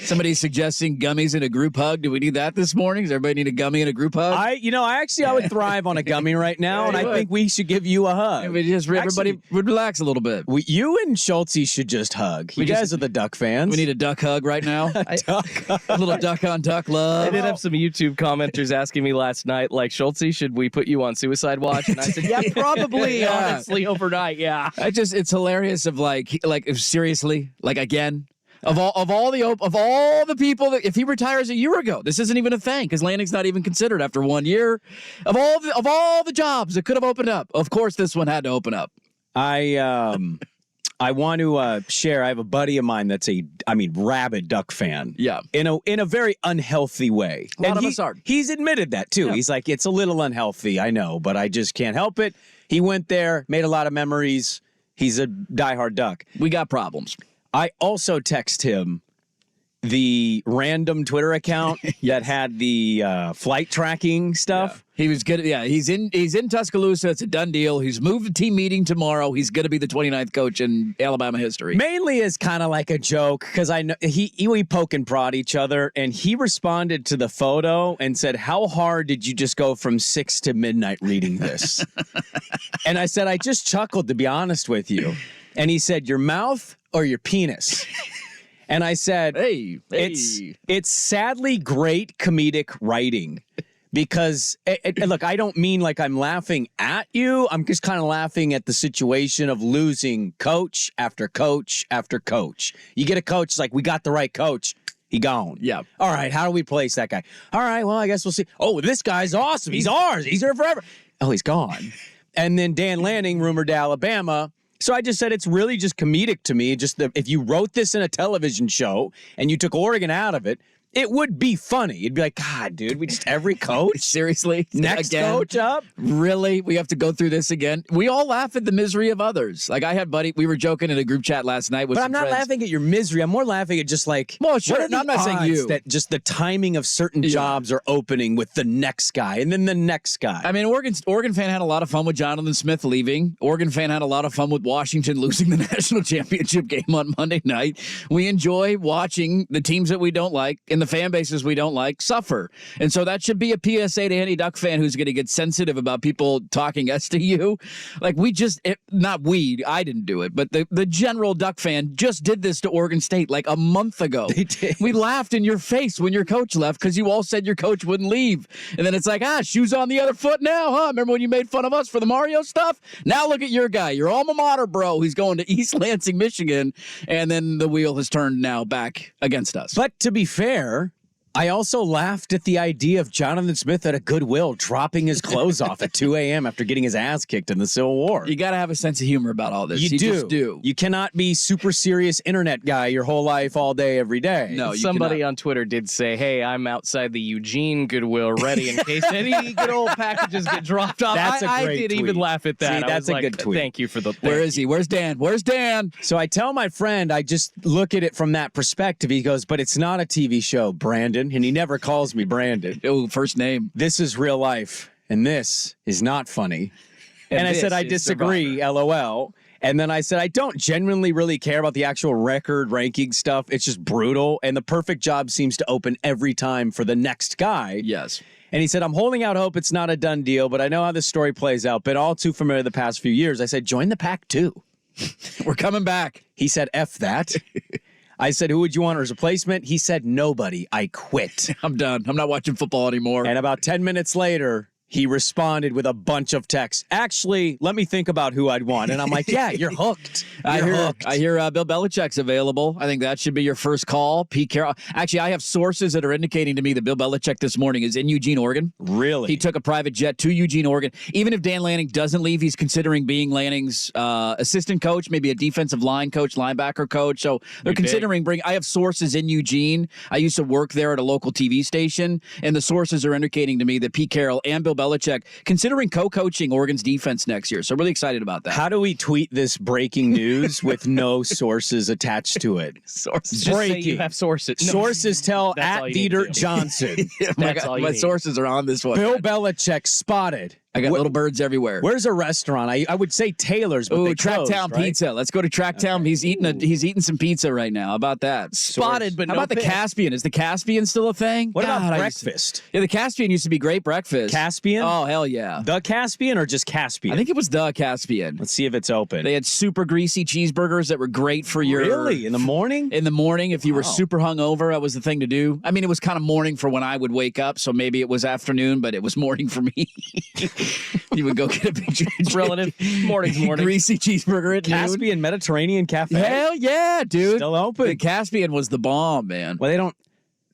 Somebody's suggesting gummies in a group hug. Do we need that this morning? Does everybody need a gummy in a group hug? I would thrive on a gummy right now, and I think we should give you a hug. Everybody would relax a little bit. You and Schultze should just hug. You guys are the Duck fans. We need a duck hug right now. A little duck on duck love. I did have some YouTube commenters asking me last night, like, Schultze, should we put you on suicide watch? And I said, yeah, probably. Honestly, overnight, yeah. It's hilarious. Of if seriously, again. Of all the people that if he retires a year ago, this isn't even a thing because Lanning's not even considered after 1 year. Of all the jobs that could have opened up, of course this one had to open up. I want to share. I have a buddy of mine that's rabid Duck fan. Yeah, in a very unhealthy way. A lot of us are. He's admitted that too. Yeah. He's like, it's a little unhealthy. I know, but I just can't help it. He went there, made a lot of memories. He's a diehard Duck. We got problems. I also text him the random Twitter account that had the flight tracking stuff. Yeah. He was good. Yeah, he's in Tuscaloosa. It's a done deal. He's moved to team meeting tomorrow. He's going to be the 29th coach in Alabama history. Mainly as kind of like a joke because I know we poke and prod each other, and he responded to the photo and said, "How hard did you just go from 6 to midnight reading this?" And I said, "I just chuckled, to be honest with you." And he said, "Your mouth or your penis?" And I said, hey. It's sadly great comedic writing because, look, I don't mean like I'm laughing at you. I'm just kind of laughing at the situation of losing coach after coach after coach. You get a coach, it's like, we got the right coach. He gone. Yeah. All right, how do we place that guy? All right, well, I guess we'll see. Oh, this guy's awesome. He's ours. He's here forever. Oh, he's gone. And then Dan Lanning, rumored to Alabama. So I just said it's really just comedic to me. Just if you wrote this in a television show and you took Oregon out of it, it would be funny. It'd be like, God, dude, we just every coach? Seriously? Next coach up? Really? We have to go through this again? We all laugh at the misery of others. Like I had we were joking in a group chat last night with But some I'm not friends. laughing at your misery. I'm more laughing at just like, well, sure. what are the I'm not saying odds you. that just the timing of certain jobs are opening with the next guy and then the next guy. I mean, Oregon fan had a lot of fun with Jonathan Smith leaving. Oregon fan had a lot of fun with Washington losing the national championship game on Monday night. We enjoy watching the teams that we don't like and the fan bases we don't like suffer. And so that should be a PSA to any Duck fan who's going to get sensitive about people talking S to you. Like I didn't do it, but the general Duck fan just did this to Oregon State like a month ago. They did. We laughed in your face when your coach left because you all said your coach wouldn't leave. And then it's like, shoes on the other foot now, huh? Remember when you made fun of us for the Mario stuff? Now look at your guy, your alma mater, bro. He's going to East Lansing, Michigan. And then the wheel has turned now back against us. But to be fair, I also laughed at the idea of Jonathan Smith at a Goodwill dropping his clothes off at 2 a.m. after getting his ass kicked in the Civil War. You got to have a sense of humor about all this. You just do. You cannot be super serious internet guy your whole life, all day, every day. No, somebody on Twitter did say, "Hey, I'm outside the Eugene Goodwill ready in case any good old packages get dropped off." That's a great I did tweet. even laugh at that. See, that's a good tweet. Thank you for the. Where is he? Where's Dan? Where's Dan? So I tell my friend, I just look at it from that perspective. He goes, "But it's not a TV show, Brandon," and he never calls me Brandon. Oh, first name. This is real life, and this is not funny. And I said, I disagree, LOL. And then I said, I don't genuinely really care about the actual record ranking stuff. It's just brutal. And the perfect job seems to open every time for the next guy. Yes. And he said, I'm holding out hope it's not a done deal, but I know how this story plays out. Been all too familiar the past few years. I said, join the pack too. We're coming back. He said, F that. I said, who would you want as a replacement? He said, nobody. I quit. I'm done. I'm not watching football anymore. And about 10 minutes later, he responded with a bunch of texts. Actually, let me think about who I'd want. And I'm like, yeah, you're hooked. I hear Bill Belichick's available. I think that should be your first call. Pete Carroll. Actually, I have sources that are indicating to me that Bill Belichick this morning is in Eugene, Oregon. Really? He took a private jet to Eugene, Oregon. Even if Dan Lanning doesn't leave, he's considering being Lanning's assistant coach, maybe a defensive line coach, linebacker coach. So they're considering bringing. I have sources in Eugene. I used to work there at a local TV station, and the sources are indicating to me that Pete Carroll and Bill Belichick considering co-coaching Oregon's defense next year. So really excited about that. How do we tweet this breaking news with no sources attached to it? Sources. Just say you have sources. No. Sources tell That's at all you need the to Dirt do. Johnson. My sources are on this one. Bill Belichick spotted I got little birds everywhere. Where's a restaurant? I would say Taylor's, but they closed, Tracktown right? Pizza. Let's go to Tracktown. Okay. He's eating some pizza right now. How about that? Spotted, but how no about the fish. Caspian? Is the Caspian still a thing? What about breakfast? The Caspian used to be great breakfast. Caspian? Oh, hell yeah. The Caspian or just Caspian? I think it was the Caspian. Let's see if it's open. They had super greasy cheeseburgers that were great for your... Really? In the morning? In the morning, if you were super hungover, that was the thing to do. I mean, it was kind of morning for when I would wake up, so maybe it was afternoon, but it was morning for me. You would go get a big relative. Morning's morning. Greasy cheeseburger at Caspian noon. Mediterranean Cafe? Hell yeah, dude. Still open. The Caspian was the bomb, man. Well, they don't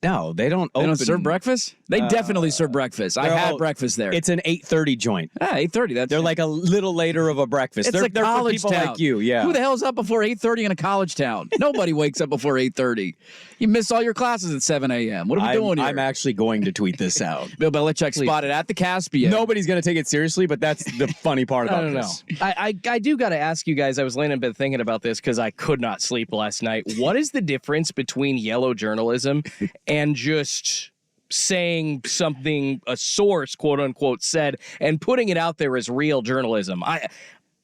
They don't serve breakfast? They definitely serve breakfast. I had breakfast there. It's an 8:30 joint. 8:30. They're like a little later of a breakfast. It's they're college for people town. like you, yeah. Who the hell's up before 8:30 in a college town? Nobody wakes up before 8:30. You miss all your classes at 7 a.m. What are we doing here? I'm actually going to tweet this out. Bill Belichick spotted at the Caspian. Nobody's going to take it seriously, but that's the funny part about this. I do got to ask you guys, I was laying in bed thinking about this because I could not sleep last night. What is the difference between yellow journalism and just saying something a source, quote unquote, said and putting it out there as real journalism?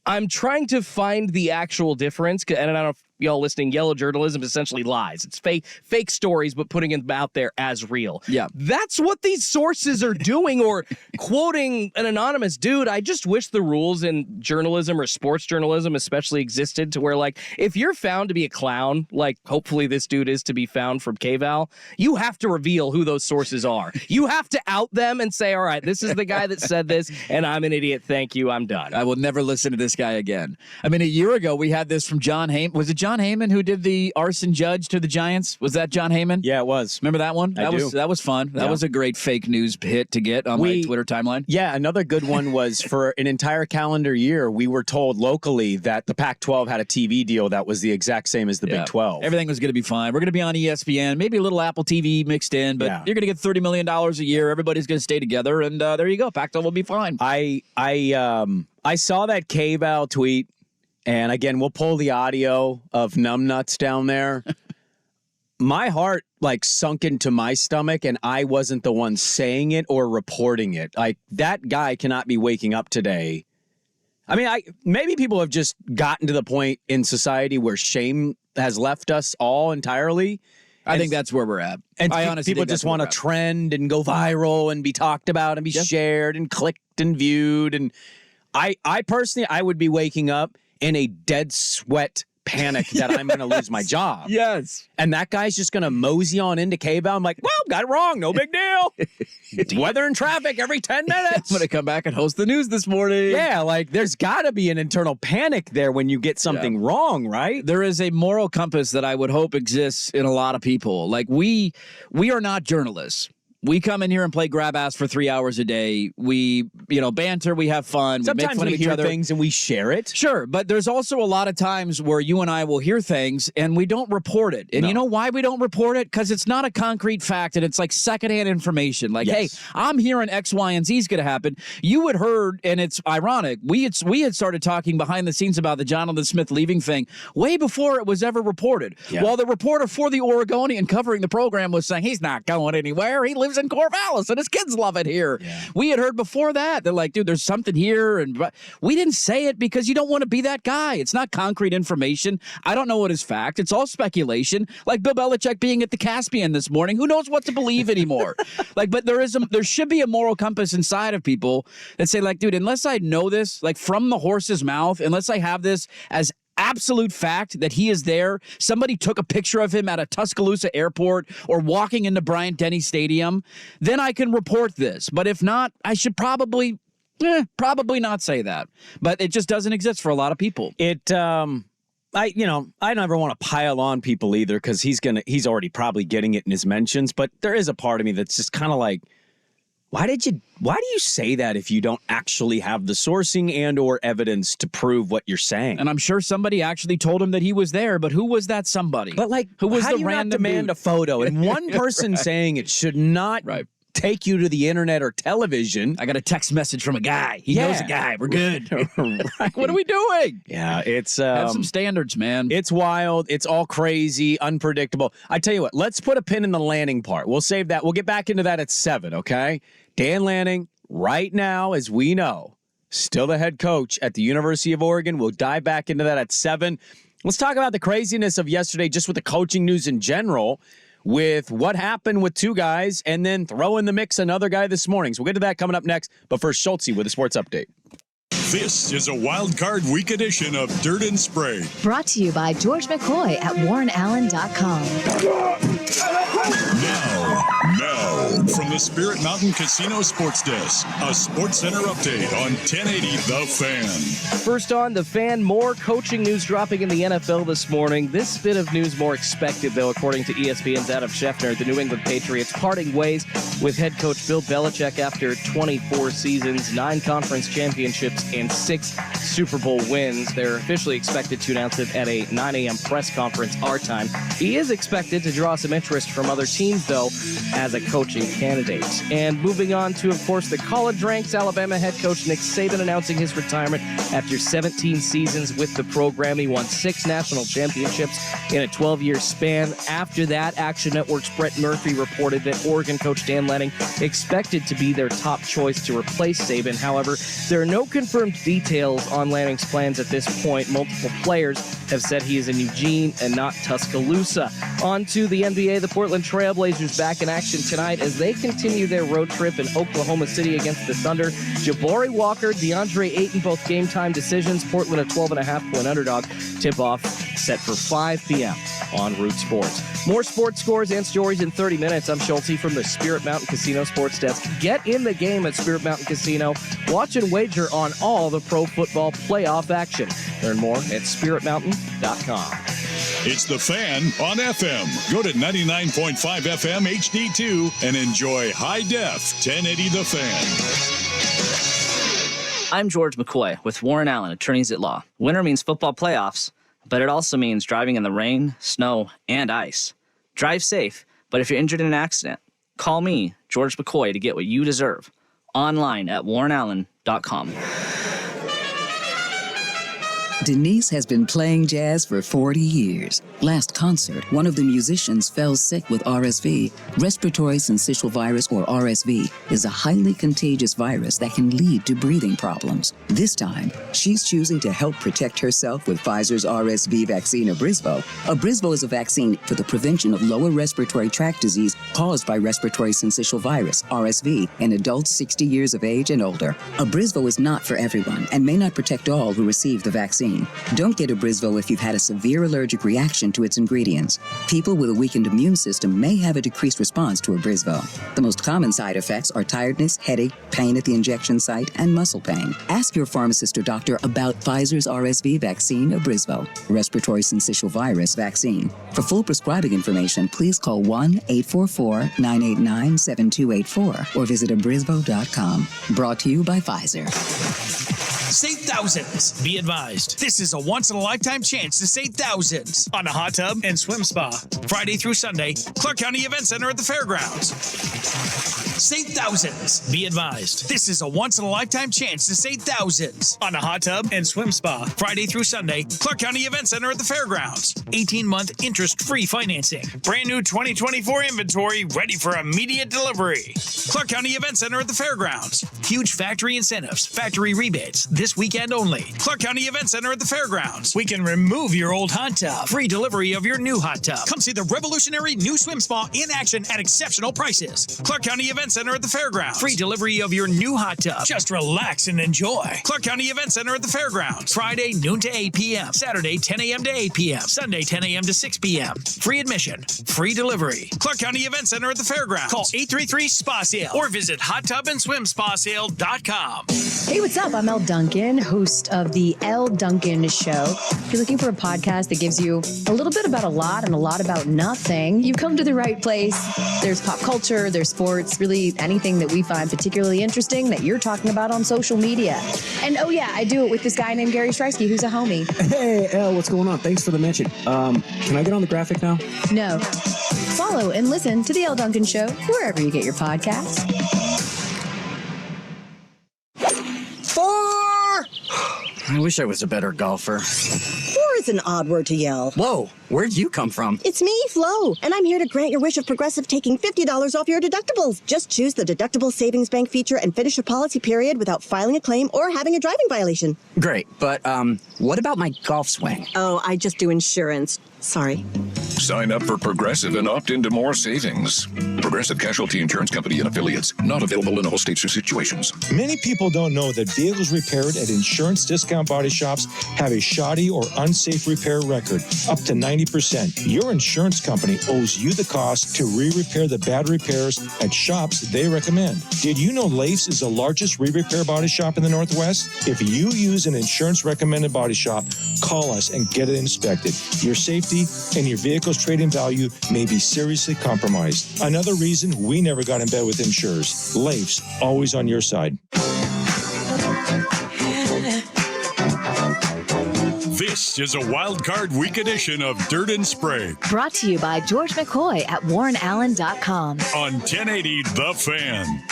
I'm trying to find the actual difference, and I don't know if y'all listening, yellow journalism is essentially lies. It's fake stories, but putting them out there as real. Yeah. That's what these sources are doing, or quoting an anonymous dude. I just wish the rules in journalism or sports journalism especially existed to where, like, if you're found to be a clown, like hopefully this dude is to be found from KVAL, you have to reveal who those sources are. You have to out them and say, all right, this is the guy that said this, and I'm an idiot. Thank you. I'm done. I will never listen to this guy again. I mean, a year ago, we had this from John Heyman. Was it John Heyman who did the arson judge to the Giants? Was that John Heyman? Yeah, it was. Remember that one? I do. That was fun. That was a great fake news hit to get on my Twitter timeline. Yeah, another good one was for an entire calendar year, we were told locally that the Pac-12 had a TV deal that was the exact same as the Big 12. Everything was going to be fine. We're going to be on ESPN, maybe a little Apple TV mixed in, but you're going to get $30 million a year. Everybody's going to stay together, and there you go. Pac-12 will be fine. I saw that KVAL tweet. And again, we'll pull the audio of numbnuts down there. My heart sunk into my stomach, and I wasn't the one saying it or reporting it. Like, that guy cannot be waking up today. I mean, maybe people have just gotten to the point in society where shame has left us all entirely. I think that's where we're at. And I honestly people think just want to trend and go viral and be talked about and be shared and clicked and viewed. And I personally, I would be waking up in a dead sweat panic that I'm going to lose my job. Yes. And that guy's just going to mosey on into KVAL. I'm like, well, got it wrong. No big deal. Weather and traffic every 10 minutes. I'm going to come back and host the news this morning. Yeah, there's got to be an internal panic there when you get something wrong, right? There is a moral compass that I would hope exists in a lot of people. Like, we are not journalists. We come in here and play grab ass for 3 hours a day. We, banter. We have fun. Sometimes we make fun of each hear other. things and we share it. Sure, but there's also a lot of times where you and I will hear things and we don't report it. And you know why we don't report it? Because it's not a concrete fact and it's like secondhand information. Like, hey, I'm hearing X, Y, and Z is going to happen. You had heard, and it's ironic, we had started talking behind the scenes about the Jonathan Smith leaving thing way before it was ever reported. Yeah. While the reporter for the Oregonian covering the program was saying he's not going anywhere. He lives in Corvallis and his kids love it here. Yeah. We had heard before that. They're like, dude, there's something here. And we didn't say it because you don't want to be that guy. It's not concrete information. I don't know what is fact. It's all speculation. Like Bill Belichick being at the Caspian this morning. Who knows what to believe anymore? But there should be a moral compass inside of people that say, like, dude, unless I know this, like from the horse's mouth, unless I have this as absolute fact that he is there, somebody took a picture of him at a Tuscaloosa airport or walking into Bryant-Denny Stadium, then I can report this. But if not, I should probably not say that. But it just doesn't exist for a lot of people. I never want to pile on people either because he's already probably getting it in his mentions. But there is a part of me that's just kind of like, why do you say that if you don't actually have the sourcing and or evidence to prove what you're saying? And I'm sure somebody actually told him that he was there, but who was that somebody? But who was the random demand a photo? And one person saying it should not take you to the internet or television. I got a text message from a guy. He knows a guy. We're good. What are we doing? Yeah, it's have some standards, man. It's wild. It's all crazy, unpredictable. I tell you what, let's put a pin in the Lanning part. We'll save that. We'll get back into that at 7, okay? Dan Lanning, right now, as we know, still the head coach at the University of Oregon. We'll dive back into that at 7. Let's talk about the craziness of yesterday, just with the coaching news in general, with what happened with 2 guys, and then throw in the mix another guy this morning. So we'll get to that coming up next. But first, Schultze with a sports update. This is a Wild Card Week edition of Dirt and Sprague. Brought to you by George McCoy at WarrenAllen.com. Now, from the Spirit Mountain Casino Sports Desk, a Sports Center update on 1080 The Fan. First on The Fan, more coaching news dropping in the NFL this morning. This bit of news more expected, though, according to ESPN's Adam Schefter. The New England Patriots parting ways with head coach Bill Belichick after 24 seasons, 9 conference championships, and 6 Super Bowl wins. They're officially expected to announce it at a 9 a.m. press conference our time. He is expected to draw some interest from other teams, though, as a coaching candidate. And moving on to, of course, the college ranks, Alabama head coach Nick Saban announcing his retirement after 17 seasons with the program. He won 6 national championships in a 12-year span. After that, Action Network's Brett Murphy reported that Oregon coach Dan Lanning expected to be their top choice to replace Saban. However, there are no confirmed details on Lanning's plans at this point. Multiple players have said he is in Eugene and not Tuscaloosa. On to the NBA, the Portland Trailblazers back in action tonight as they continue their road trip in Oklahoma City against the Thunder. Jabari Walker, DeAndre Ayton, both game time decisions. Portland a 12.5-point underdog. Tip-off set for 5 p.m. on Root Sports. More sports scores and stories in 30 minutes. I'm Schultze from the Spirit Mountain Casino Sports Desk. Get in the game at Spirit Mountain Casino. Watch and wager on all the pro football playoff action. Learn more at spiritmountain.com. It's The Fan on FM. Go to 99.5 FM HD2 and enjoy high def 1080 The Fan. I'm George McCoy with Warren Allen, Attorneys at Law. Winter means football playoffs, but it also means driving in the rain, snow, and ice. Drive safe, but if you're injured in an accident, call me, George McCoy, to get what you deserve. Online at warrenallen.com. Denise has been playing jazz for 40 years. Last concert, one of the musicians fell sick with RSV. Respiratory syncytial virus, or RSV, is a highly contagious virus that can lead to breathing problems. This time, she's choosing to help protect herself with Pfizer's RSV vaccine, Abrysvo. Abrysvo is a vaccine for the prevention of lower respiratory tract disease caused by respiratory syncytial virus, RSV, in adults 60 years of age and older. Abrysvo is not for everyone and may not protect all who receive the vaccine. Don't get Abrysvo if you've had a severe allergic reaction to its ingredients. People with a weakened immune system may have a decreased response to Abrysvo. The most common side effects are tiredness, headache, pain at the injection site, and muscle pain. Ask your pharmacist or doctor about Pfizer's RSV vaccine, Abrysvo, respiratory syncytial virus vaccine. For full prescribing information, please call 1-844-989-7284 or visit abrysvo.com. Brought to you by Pfizer. Save thousands. Be advised. This is a once-in-a-lifetime chance to save thousands on a hot tub and swim spa. Friday through Sunday, Clark County Event Center at the fairgrounds. Save thousands. Be advised. This is a once-in-a-lifetime chance to save thousands on a hot tub and swim spa. Friday through Sunday, Clark County Event Center at the fairgrounds. 18-month interest-free financing. Brand new 2024 inventory ready for immediate delivery. Clark County Event Center at the fairgrounds. Huge factory incentives, factory rebates. This weekend only. Clark County Event Center at the fairgrounds. We can remove your old hot tub. Free delivery of your new hot tub. Come see the revolutionary new swim spa in action at exceptional prices. Clark County Event Center at the fairgrounds. Free delivery of your new hot tub. Just relax and enjoy. Clark County Event Center at the fairgrounds. Friday, noon to 8 p.m. Saturday, 10 a.m. to 8 p.m. Sunday, 10 a.m. to 6 p.m. Free admission. Free delivery. Clark County Event Center at the fairgrounds. Call 833-SPA-SALE or visit hottubandswimspasale.com. Hey, what's up? I'm Elle Duncan, host of the Elle Duncan Show. If you're looking for a podcast that gives you a little bit about a lot and a lot about nothing, you've come to the right place. There's pop culture, there's sports, really anything that we find particularly interesting that you're talking about on social media. And oh yeah, I do it with this guy named Gary Streisky, who's a homie. Hey, Elle, what's going on? Thanks for the mention. Can I get on the graphic now? No. Follow and listen to the Elle Duncan Show wherever you get your podcasts. I wish I was a better golfer. 4 is an odd word to yell. Whoa, where'd you come from? It's me, Flo, and I'm here to grant your wish of Progressive taking $50 off your deductibles. Just choose the Deductible Savings Bank feature and finish your policy period without filing a claim or having a driving violation. Great, but what about my golf swing? Oh, I just do insurance. Sorry. Sign up for Progressive and opt into more savings. Progressive Casualty Insurance Company and Affiliates. Not available in all states or situations. Many people don't know that vehicles repaired at insurance discount body shops have a shoddy or unsafe repair record, up to 90%. Your insurance company owes you the cost to re-repair the bad repairs at shops they recommend. Did you know Leif's is the largest re-repair body shop in the Northwest? If you use an insurance-recommended body shop, call us and get it inspected. Your safety and your vehicle's trading value may be seriously compromised. Another reason we never got in bed with insurers. Leif's, always on your side. This is a Wild Card Week edition of Dirt and Sprague Brought to you by George McCoy at WarrenAllen.com. on 1080 The Fan.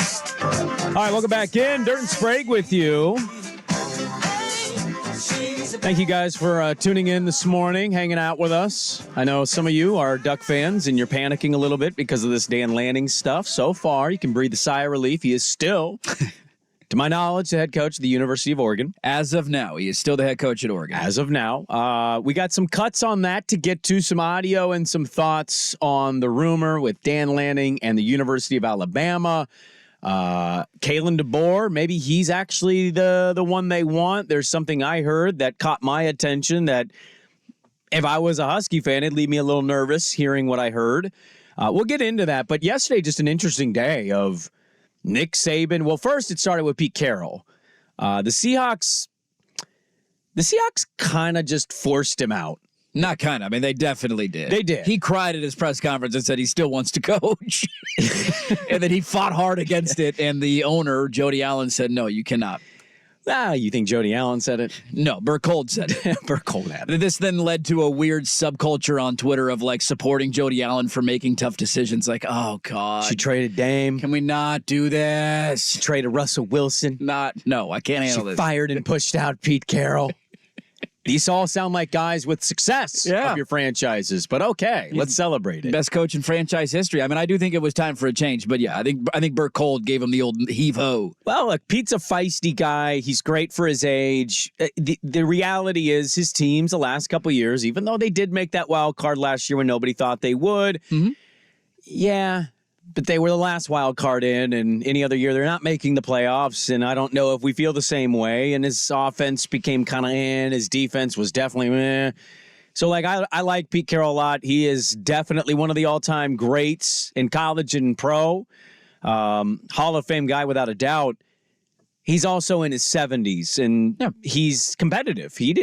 All right, welcome back in. Dirt and Sprague with you. Thank you guys for tuning in this morning, hanging out with us. I know some of you are Duck fans and you're panicking a little bit because of this Dan Lanning stuff. So far, you can breathe a sigh of relief. He is still, to my knowledge, the head coach of the University of Oregon. As of now, he is still the head coach at Oregon. As of now. We got some cuts on that to get to, some audio and some thoughts on the rumor with Dan Lanning and the University of Alabama. Kalen DeBoer, maybe he's actually the one they want. There's something I heard that caught my attention that if I was a Husky fan, it'd leave me a little nervous hearing what I heard. We'll get into that. But yesterday, just an interesting day of Nick Saban. Well, first it started with Pete Carroll. The Seahawks kind of just forced him out. Not kind of. I mean, they definitely did. They did. He cried at his press conference and said he still wants to coach. And then he fought hard against it. And the owner, Jody Allen, said, no, you cannot. You think Jody Allen said it? No, Burkhold said it. Burkhold had it. This then led to a weird subculture on Twitter of like supporting Jody Allen for making tough decisions. Like, oh, God. She traded Dame. Can we not do this? She traded Russell Wilson. No, I can't handle this. She fired and pushed out Pete Carroll. These all sound like guys with success of your franchises, but okay, let's celebrate it. Best coach in franchise history. I mean, I do think it was time for a change, but yeah, I think Burt Cold gave him the old heave-ho. Well, look, Pete's a feisty guy. He's great for his age. The reality is his teams the last couple of years, even though they did make that wild card last year when nobody thought they would, yeah, but they were the last wild card in, and any other year they're not making the playoffs, and I don't know if we feel the same way, and his offense became kind of his defense was definitely meh. So, like, I like Pete Carroll a lot. He is definitely one of the all-time greats in college and pro. Hall of Fame guy without a doubt. He's also in his 70s, and he's competitive. He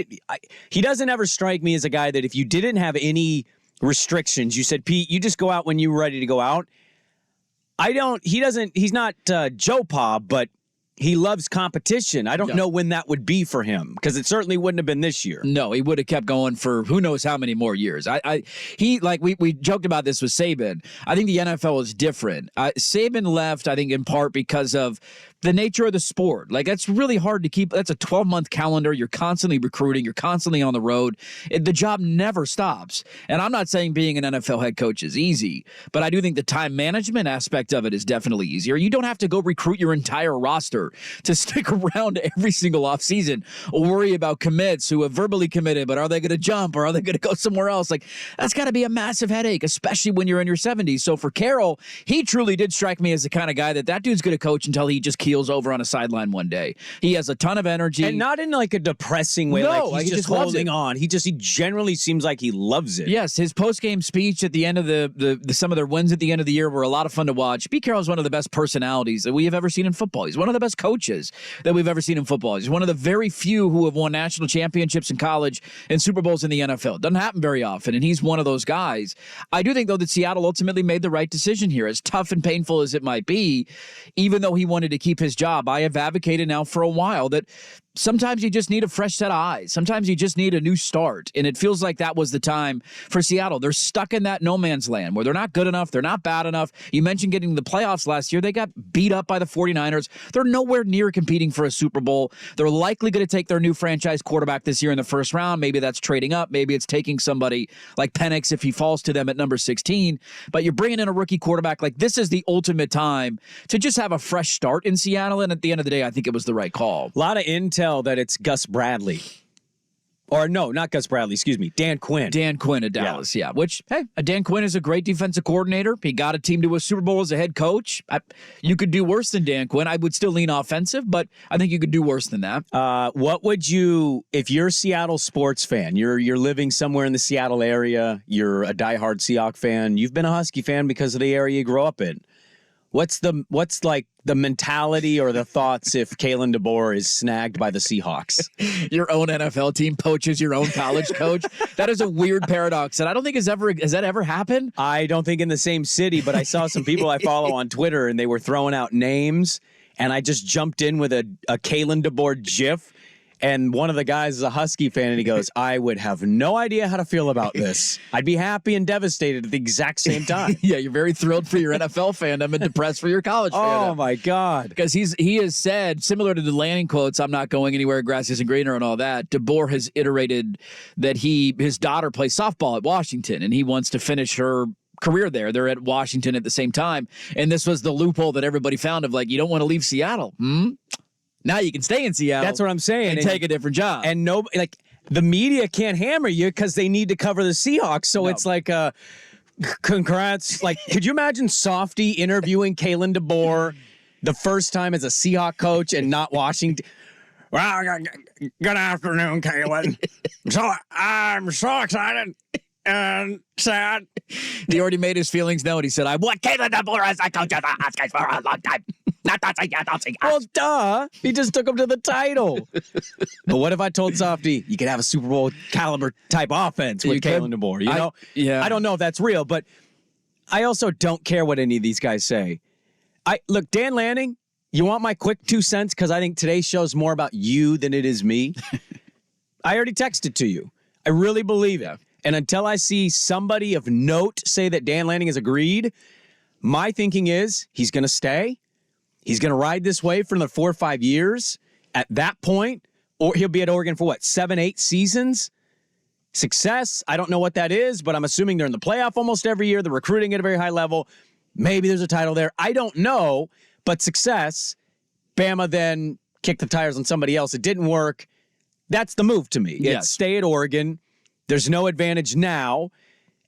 doesn't ever strike me as a guy that if you didn't have any restrictions, you said, Pete, you just go out when you're ready to go out. He's not Joe Pa, but he loves competition. I don't know when that would be for him because it certainly wouldn't have been this year. No, he would have kept going for who knows how many more years. We joked about this with Saban. I think the NFL is different. Saban left, I think, in part because of the nature of the sport. Like, that's really hard to keep. That's a 12-month calendar. You're constantly recruiting. You're constantly on the road. The job never stops. And I'm not saying being an NFL head coach is easy, but I do think the time management aspect of it is definitely easier. You don't have to go recruit your entire roster to stick around every single offseason or worry about commits who have verbally committed, but are they going to jump or are they going to go somewhere else? Like, that's got to be a massive headache, especially when you're in your 70s. So for Carroll, he truly did strike me as the kind of guy that dude's going to coach until he just keels over on a sideline one day. He has a ton of energy. And not in like a depressing way, like he's just holding on. He generally seems like he loves it. Yes, his post-game speech at the end of the some of their wins at the end of the year were a lot of fun to watch. Pete Carroll is one of the best personalities that we have ever seen in football. He's one of the best coaches that we've ever seen in football. He's one of the very few who have won national championships in college and Super Bowls in the NFL. Doesn't happen very often, and he's one of those guys. I do think, though, that Seattle ultimately made the right decision here, as tough and painful as it might be, even though he wanted to keep his job. I have advocated now for a while that sometimes you just need a fresh set of eyes. Sometimes you just need a new start. And it feels like that was the time for Seattle. They're stuck in that no man's land where they're not good enough. They're not bad enough. You mentioned getting to the playoffs last year. They got beat up by the 49ers. They're nowhere near competing for a Super Bowl. They're likely going to take their new franchise quarterback this year in the first round. Maybe that's trading up. Maybe it's taking somebody like Penix if he falls to them at number 16. But you're bringing in a rookie quarterback. Like, this is the ultimate time to just have a fresh start in Seattle. And at the end of the day, I think it was the right call. A lot of intel that it's Gus Bradley. Or no, not Gus Bradley, excuse me, Dan Quinn. Dan Quinn at Dallas, yeah. Which, hey, Dan Quinn is a great defensive coordinator. He got a team to a Super Bowl as a head coach. You could do worse than Dan Quinn. I would still lean offensive, but I think you could do worse than that. What would you, if you're a Seattle sports fan, you're living somewhere in the Seattle area, you're a diehard Seahawks fan, you've been a Husky fan because of the area you grew up in. What's like the mentality or the thoughts if Kalen DeBoer is snagged by the Seahawks? Your own NFL team poaches your own college coach. That is a weird paradox, and I don't think has that ever happened? I don't think in the same city, but I saw some people I follow on Twitter, and they were throwing out names, and I just jumped in with a Kalen DeBoer gif. And one of the guys is a Husky fan, and he goes, I would have no idea how to feel about this. I'd be happy and devastated at the exact same time. Yeah, you're very thrilled for your NFL fandom and depressed for your college fandom. Oh, my God. Because he has said, similar to the Lanning quotes, I'm not going anywhere, grass isn't greener and all that, DeBoer has iterated that his daughter plays softball at Washington, and he wants to finish her career there. They're at Washington at the same time. And this was the loophole that everybody found of, like, you don't want to leave Seattle. Now you can stay in Seattle. That's what I'm saying. And take a different job. And the media can't hammer you because they need to cover the Seahawks. So it's like, congrats. Like, could you imagine Softy interviewing Kalen DeBoer the first time as a Seahawks coach and not Washington? Well, good afternoon, Kalen. I'm so excited and sad. He already made his feelings known. He said, I want Kalen DeBoer as a coach of the Huskies for a long time. Well, duh. He just took him to the title. But what if I told Softy, you could have a Super Bowl caliber type offense with Kalen DeBoer? You know? Yeah. I don't know if that's real, but I also don't care what any of these guys say. Look, Dan Lanning, you want my quick 2 cents? Because I think today's show is more about you than it is me. I already texted to you. I really believe it. And until I see somebody of note say that Dan Lanning has agreed, my thinking is he's going to stay. He's going to ride this wave for another 4 or 5 years. At that point, or he'll be at Oregon for 7, 8 seasons? Success, I don't know what that is, but I'm assuming they're in the playoff almost every year. They're recruiting at a very high level. Maybe there's a title there. I don't know, but success. Bama then kicked the tires on somebody else. It didn't work. That's the move to me. Yes. It's stay at Oregon. There's no advantage now.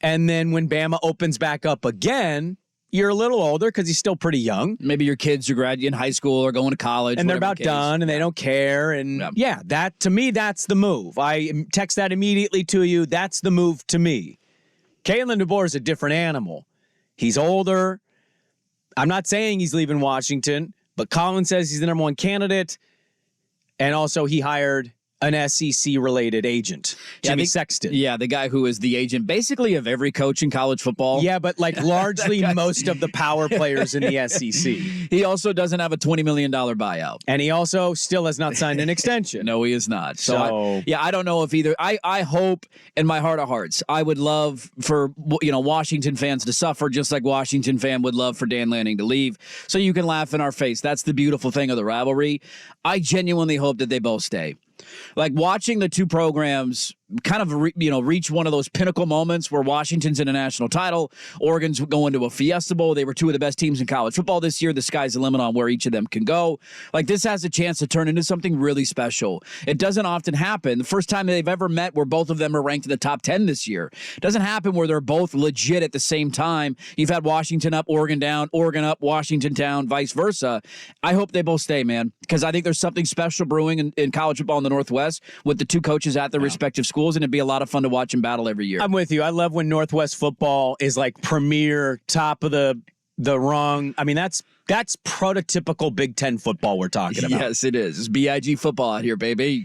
And then when Bama opens back up again, you're a little older because he's still pretty young. Maybe your kids are graduating high school or going to college. And they're about done and they don't care. And that to me, that's the move. I text that immediately to you. That's the move to me. Kalen DeBoer is a different animal. He's older. I'm not saying he's leaving Washington, but Colin says he's the number one candidate. And also he hired an SEC-related agent, Jimmy Sexton. Yeah, the guy who is the agent basically of every coach in college football. Yeah, but like largely most of the power players in the SEC. He also doesn't have a $20 million buyout. And he also still has not signed an extension. No, he is not. So I don't know if either. I hope in my heart of hearts, I would love for Washington fans to suffer just like Washington fan would love for Dan Lanning to leave. So you can laugh in our face. That's the beautiful thing of the rivalry. I genuinely hope that they both stay. Like watching the two programs kind of reach one of those pinnacle moments where Washington's in a national title, Oregon's going to a Fiesta Bowl. They were two of the best teams in college football this year. The sky's the limit on where each of them can go. Like this has a chance to turn into something really special. It doesn't often happen. The first time they've ever met where both of them are ranked in the top 10 this year. It doesn't happen where they're both legit at the same time. You've had Washington up, Oregon down, Oregon up, Washington down, vice versa. I hope they both stay, man, because I think there's something special brewing in college football in the Northwest with the two coaches at their respective schools, and it'd be a lot of fun to watch them battle every year. I'm with you. I love when Northwest football is like premier, top of the rung. I mean, that's prototypical Big Ten football we're talking about. Yes, it is. It's BIG football out here, baby.